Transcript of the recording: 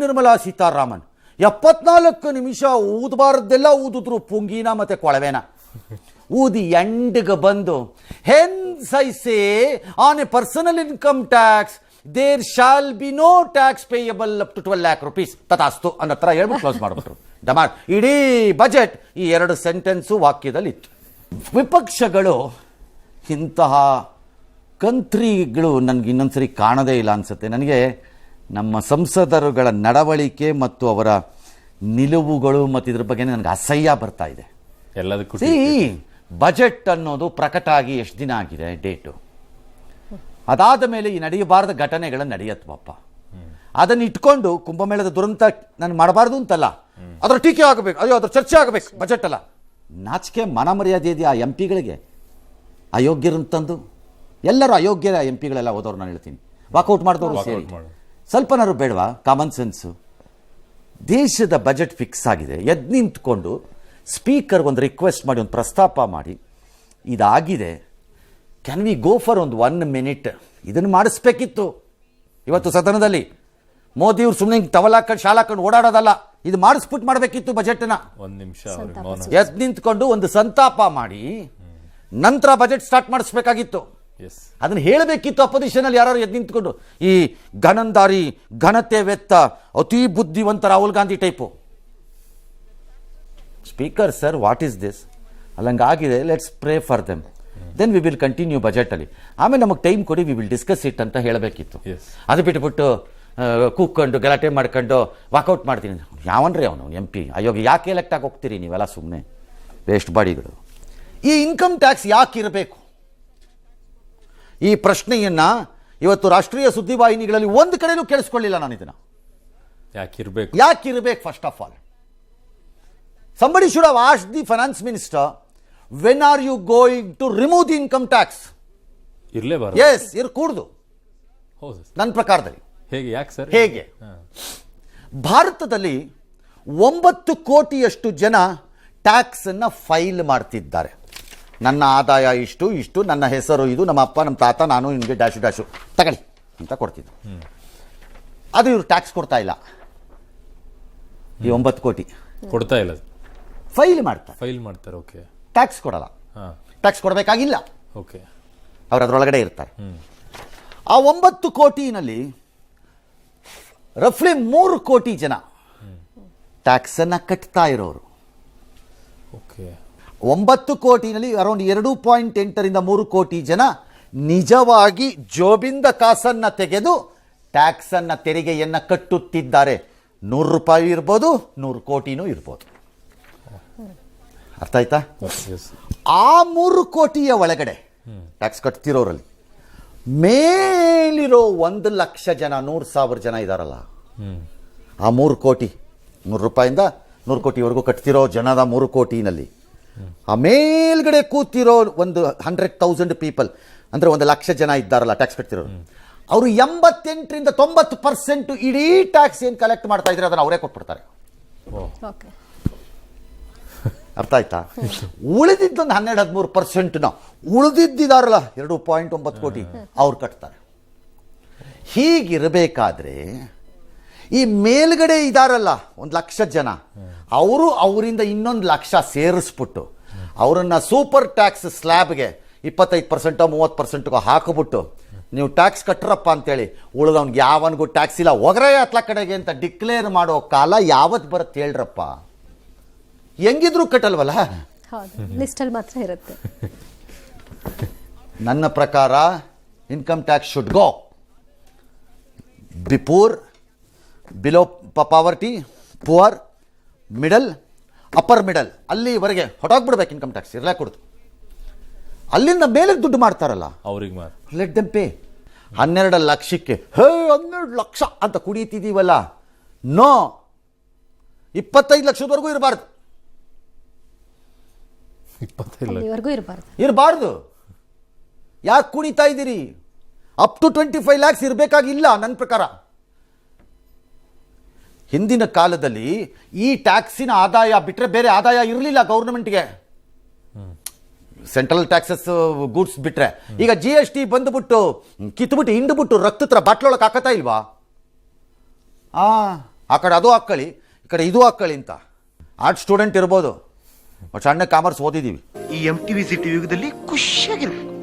ನಿರ್ಮಲಾ ಸೀತಾರಾಮನ್ 74 ನಿಮಿಷ ಊದಬಾರ್ದೆಲ್ಲ ಊದಿದ್ರು, ಪುಂಗಿನ ಮತ್ತು ಕೊಳವೆನ ಊದಿ ಎಂಡ್ಗೆ ಬಂದು hence I say on a personal income tax there shall be no tax payable up to 12 lakh rupees ತಥಾಸ್ತು ಅನ್ನೋ ಥರ ಹೇಳ್ಬಿಟ್ಟು ಕ್ಲೋಸ್ ಮಾಡಿಬಿಟ್ರು. ಡಮಾರ್ ಇಡೀ ಬಜೆಟ್ ಈ 2 ಸೆಂಟೆನ್ಸು ವಾಕ್ಯದಲ್ಲಿ ಇತ್ತು. ವಿಪಕ್ಷಗಳು ಇಂತಹ ಕಂತ್ರಿಗಳು ನನಗೆ ಇನ್ನೊಂದ್ಸರಿ ಕಾಣದೇ ಇಲ್ಲ ಅನಿಸುತ್ತೆ. ನನಗೆ ನಮ್ಮ ಸಂಸದರುಗಳ ನಡವಳಿಕೆ ಮತ್ತು ಅವರ ನಿಲುವುಗಳು ಮತ್ತು ಇದ್ರ ಬಗ್ಗೆ ನನಗೆ ಅಸಹ್ಯ ಬರ್ತಾ ಇದೆ. ಎಲ್ಲದಕ್ಕೂ ಬಜೆಟ್ ಅನ್ನೋದು ಪ್ರಕಟ ಆಗಿ ಎಷ್ಟು ದಿನ ಆಗಿದೆ ಡೇಟು, ಅದಾದ ಮೇಲೆ ಈ ನಡೆಯಬಾರದ ಘಟನೆಗಳನ್ನು ನಡೆಯತ್ವಪ್ಪ. ಅದನ್ನು ಇಟ್ಕೊಂಡು ಕುಂಭಮೇಳದ ದುರಂತ ನಾನು ಮಾಡಬಾರ್ದು ಅಂತಲ್ಲ, ಅದರ ಟೀಕೆ ಆಗಬೇಕು, ಅಯ್ಯೋ ಅದ್ರ ಚರ್ಚೆ ಆಗಬೇಕು, ಬಜೆಟ್ ಅಲ್ಲ. ನಾಚಿಕೆ ಮನ ಮರ್ಯಾದೆ ಇದೆಯಾ ಎಂ ಪಿಗಳಿಗೆ? ಅಯೋಗ್ಯರಂತಂದು ಎಲ್ಲರೂ ಅಯೋಗ್ಯರ ಎಂ ಪಿಗಳೆಲ್ಲ ಹೋದವ್ರು ನಾನು ಹೇಳ್ತೀನಿ, ವಾಕೌಟ್ ಮಾಡಿದವರು ಸೇರಿ ಸ್ವಲ್ಪನಾರು ಬೇಡವಾ ಕಾಮನ್ ಸೆನ್ಸು? ದೇಶದ ಬಜೆಟ್ ಫಿಕ್ಸ್ ಆಗಿದೆ, ಎದ್ದು ನಿಂತ್ಕೊಂಡು ಸ್ಪೀಕರ್ ಒಂದು ರಿಕ್ವೆಸ್ಟ್ ಮಾಡಿ ಒಂದು ಪ್ರಸ್ತಾಪ ಮಾಡಿ ಇದಾಗಿದೆ, ಕ್ಯಾನ್ ವಿ ಗೋ ಫಾರ್ ಒಂದು 1 minute ಇದನ್ನು ಮಾಡಿಸ್ಬೇಕಿತ್ತು ಇವತ್ತು ಸದನದಲ್ಲಿ. ಮೋದಿಯವ್ರು ಸುಮ್ಮನೆ ಟವಲಾಕೊಂಡು ಶಾಲಾಕೊಂಡು ಓಡಾಡೋದಲ್ಲ, ಇದು ಮಾಡಿಸ್ಬಿಟ್ಟು ಮಾಡಬೇಕಿತ್ತು ಬಜೆಟ್ನ. ಒಂದು ನಿಮಿಷ ಎದ್ದು ನಿಂತ್ಕೊಂಡು ಒಂದು ಸಂತಾಪ ಮಾಡಿ ನಂತರ ಬಜೆಟ್ ಸ್ಟಾರ್ಟ್ ಮಾಡಿಸ್ಬೇಕಾಗಿತ್ತು. ಅದನ್ನು ಹೇಳಬೇಕಿತ್ತು ಅಪೋಸಿಷನ್ ಅಲ್ಲಿ ಯಾರು ಎದ್ದು ನಿಂತ್ಕೊಂಡು. ಈ ಘನಂದಾರಿ ಘನತೆ ವೆತ್ತ ಅತಿ ಬುದ್ಧಿವಂತ Rahul Gandhi type speaker sir what is this ಅಲ್ಲಂಗಾಗಿದೆ, let's pray for them, then we will continue ಬಜೆಟಲ್ಲಿ, ಆಮೇಲೆ ನಮಗೆ ಟೈಮ್ ಕೊಡಿ, ವಿ ವಿಲ್ ಡಿಸ್ಕಸ್ ಇಟ್ ಅಂತ ಹೇಳಬೇಕಿತ್ತು. ಅದು ಬಿಟ್ಬಿಟ್ಟು ಕೂತ್ಕೊಂಡು ಗಲಾಟೆ ಮಾಡ್ಕೊಂಡು ವಾಕೌಟ್ ಮಾಡ್ತೀನಿ. ಯಾವನ್ರಿ ಅವನು ಎಂ ಪಿ? ಅಯ್ಯೋ ಯಾಕೆ ಎಲೆಕ್ಟ್ ಆಗಿ ಹೋಗ್ತೀರಿ ನೀವೆಲ್ಲ ಸುಮ್ಮನೆ ವೇಸ್ಟ್ ಬಾಡಿಗಳು. ಈ ಇನ್ಕಮ್ ಟ್ಯಾಕ್ಸ್ ಯಾಕೆ ಇರಬೇಕು? ಈ ಪ್ರಶ್ನೆಯನ್ನ ಇವತ್ತು ರಾಷ್ಟ್ರೀಯ ಸುದ್ದಿವಾಹಿನಿಗಳಲ್ಲಿ ಒಂದು ಕಡೆನೂ ಕೇಳಿಸ್ಕೊಳ್ಳಿಲ್ಲ ನಾನು. ಇದನ್ನ ಯಾಕಿರಬೇಕು? First of all somebody should have asked the finance minister, when are you going to remove the income tax? ಇರಲೇಬಾರದು. ಎಸ್, ಇರಕೂಡದು ನನ್ನ ಪ್ರಕಾರದಲ್ಲಿ. ಹೇಗೆ? ಯಾಕೆ ಸರ್? ಹೇಗೆ? ಭಾರತದಲ್ಲಿ 9 ಕೋಟಿಯಷ್ಟು ಜನ ಟ್ಯಾಕ್ಸ್ ಅನ್ನ ಫೈಲ್ ಮಾಡ್ತಿದ್ದಾರೆ. ನನ್ನ ಆದಾಯ ಇಷ್ಟು ಇಷ್ಟು, ನನ್ನ ಹೆಸರು ಇದು, ನಮ್ಮ ಅಪ್ಪ ನಮ್ಮ ತಾತ, ನಾನು ನಿಮಗೆ ಡ್ಯಾಶು ಡ್ಯಾಶು ತಗೊಳ್ಳಿ ಅಂತ ಕೊಡ್ತಿದ್ದು. ಅದು ಇವರು ಟ್ಯಾಕ್ಸ್ ಕೊಡ್ತಾ ಇಲ್ಲ. ಈ 9 ಕೋಟಿ ಕೊಡ್ತಾ ಇಲ್ಲ, ಫೈಲ್ ಮಾಡ್ತಾರೆ. ಓಕೆ, ಟ್ಯಾಕ್ಸ್ ಕೊಡಲ್ಲ. ಟ್ಯಾಕ್ಸ್ ಕೊಡಬೇಕಾಗಿಲ್ಲ, ಓಕೆ, ಅವ್ರು ಅದರೊಳಗಡೆ ಇರ್ತಾರೆ. ಆ 9 ಕೋಟಿನಲ್ಲಿ ರಫ್ಲಿ 3 ಕೋಟಿ ಜನ ಟ್ಯಾಕ್ಸ್ ಅನ್ನ ಕಟ್ತಾ ಇರೋರು. ಓಕೆ, 9 ಕೋಟಿನಲ್ಲಿ ಅರೌಂಡ್ 2.8 3 ಕೋಟಿ ಜನ ನಿಜವಾಗಿ ಜೋಬಿಂದ ಕಾಸನ್ನ ತೆಗೆದು ಟ್ಯಾಕ್ಸ್ ಅನ್ನ ತೆರಿಗೆಯನ್ನ ಕಟ್ಟುತ್ತಿದ್ದಾರೆ. 100 ರೂಪಾಯಿ ಇರ್ಬೋದು, 100 ಕೋಟಿನೂ ಇರ್ಬೋದು. ಅರ್ಥ ಆಯ್ತಾ? ಆ 3 ಕೋಟಿಯ ಒಳಗಡೆ ಟ್ಯಾಕ್ಸ್ ಕಟ್ತಿರೋರಲ್ಲಿ ಮೇಲಿರೋ 1 ಲಕ್ಷ ಜನ, 100,000 ಜನ ಇದಾರಲ್ಲ, ಆ 3 ಕೋಟಿ, 100 ರೂಪಾಯಿಂದ 100 ಕೋಟಿವರೆಗೂ ಕಟ್ತಿರೋ ಜನದ 3 ಕೋಟಿನಲ್ಲಿ ಆ ಮೇಲ್ಗಡೆ ಕೂತಿರೋ ಒಂದು 100,000 ಪೀಪಲ್, ಅಂದ್ರೆ 1 ಲಕ್ಷ ಜನ ಇದ್ದಾರಲ್ಲ ಟ್ಯಾಕ್ಸ್ ಕಟ್ತಿರೋರು, ಅವರು 88ರಿಂದ 90% ಇಡೀ ಟ್ಯಾಕ್ಸ್ ಏನು ಕಲೆಕ್ಟ್ ಮಾಡ್ತಾ ಇದ್ರೆ ಅದನ್ನು ಅವರೇ ಕೊಟ್ಬಿಡ್ತಾರೆ. ಅರ್ಥ ಆಯ್ತಾ? ಉಳಿದಿದ್ದೊಂದು 12-13% ಉಳಿದಿದ್ದಾರಲ್ಲ 2.9 ಕೋಟಿ ಅವ್ರು ಕಟ್ತಾರೆ. ಹೀಗಿರಬೇಕಾದ್ರೆ ಈ ಮೇಲ್ಗಡೆ ಇದಾರಲ್ಲ 1 ಲಕ್ಷ ಜನ, ಅವರು ಅವರಿಂದ 1 ಲಕ್ಷ ಸೇರಿಸ್ಬಿಟ್ಟು ಅವರನ್ನ ಸೂಪರ್ ಟ್ಯಾಕ್ಸ್ ಸ್ಲ್ಯಾಬ್ಗೆ 25% 30% ಹಾಕಿಬಿಟ್ಟು ನೀವು ಟ್ಯಾಕ್ಸ್ ಕಟ್ಟರಪ್ಪ ಅಂತೇಳಿ ಉಳಿದವ್ನಿಗೆ ಯಾವನಿಗೂ ಟ್ಯಾಕ್ಸ್ ಇಲ್ಲ, ಒಗರೇ ಹತ್ಲ ಕಡೆಗೆ ಅಂತ ಡಿಕ್ಲೇರ್ ಮಾಡೋ ಕಾಲ ಯಾವತ್ತು ಬರುತ್ತೆ ಹೇಳ್ರಪ್ಪ? ಹೆಂಗಿದ್ರು ಕಟ್ಟಲ್ವಲ್ಲ, ಲಿಸ್ಟಲ್ಲಿ ಮಾತ್ರ ಇರುತ್ತೆ. ನನ್ನ ಪ್ರಕಾರ income tax should go before below poverty, poor, middle, upper middle, ಅಲ್ಲಿವರೆಗೆ ಹೊಟ್ಟೋಗ್ಬಿಡ್ಬೇಕು ಇನ್ಕಮ್ ಟ್ಯಾಕ್ಸ್, ಇರಲೇ ಕೊಡ್ತು. ಅಲ್ಲಿಂದ ಮೇಲೆ ದುಡ್ಡು ಮಾಡ್ತಾರಲ್ಲ ಅವ್ರಿಗೆ ಲೆಟ್ ದೆಮ್ ಪೇ. 12 ಲಕ್ಷಕ್ಕೆ 12 ಲಕ್ಷ ಅಂತ ಕುಡಿಯುತ್ತಿದ್ದೀವಲ್ಲ, ನೋ, 25 ಲಕ್ಷದವರೆಗೂ ಇರಬಾರ್ದು. 25 ಇರಬಾರ್ದು. ಯಾಕೆ ಕುಣಿತಾ ಇದ್ದೀರಿ? ಅಪ್ ಟು 25 lakhs ಇರಬೇಕಾಗಿಲ್ಲ ನನ್ನ ಪ್ರಕಾರ. ಹಿಂದಿನ ಕಾಲದಲ್ಲಿ ಈ ಟ್ಯಾಕ್ಸಿನ ಆದಾಯ ಬಿಟ್ಟರೆ ಬೇರೆ ಆದಾಯ ಇರಲಿಲ್ಲ ಗೌರ್ಮೆಂಟ್ಗೆ, ಸೆಂಟ್ರಲ್ ಟ್ಯಾಕ್ಸಸ್ ಗೂಡ್ಸ್ ಬಿಟ್ರೆ. ಈಗ GST ಬಂದುಬಿಟ್ಟು ಕಿತ್ಬಿಟ್ಟು ಹಿಂಡ್ಬಿಟ್ಟು ರಕ್ತತ್ರ ಬಾಟ್ಲೊಳಗೆ ಹಾಕತ್ತಾ ಇಲ್ವಾ? ಆ ಕಡೆ ಅದು ಹಾಕ್ಕೊಳ್ಳಿ, ಈ ಕಡೆ ಇದು ಹಾಕ್ಕೊಳ್ಳಿ ಅಂತ. ಆರ್ಟ್ ಸ್ಟೂಡೆಂಟ್ ಇರ್ಬೋದು, ಬಟ್ ಸಣ್ಣ ಕಾಮರ್ಸ್ ಓದಿದ್ದೀವಿ. ಈ MTV ಸಿಟಿ ಯುಗದಲ್ಲಿ ಖುಷಿಯಾಗಿರ್ಬೇಕು.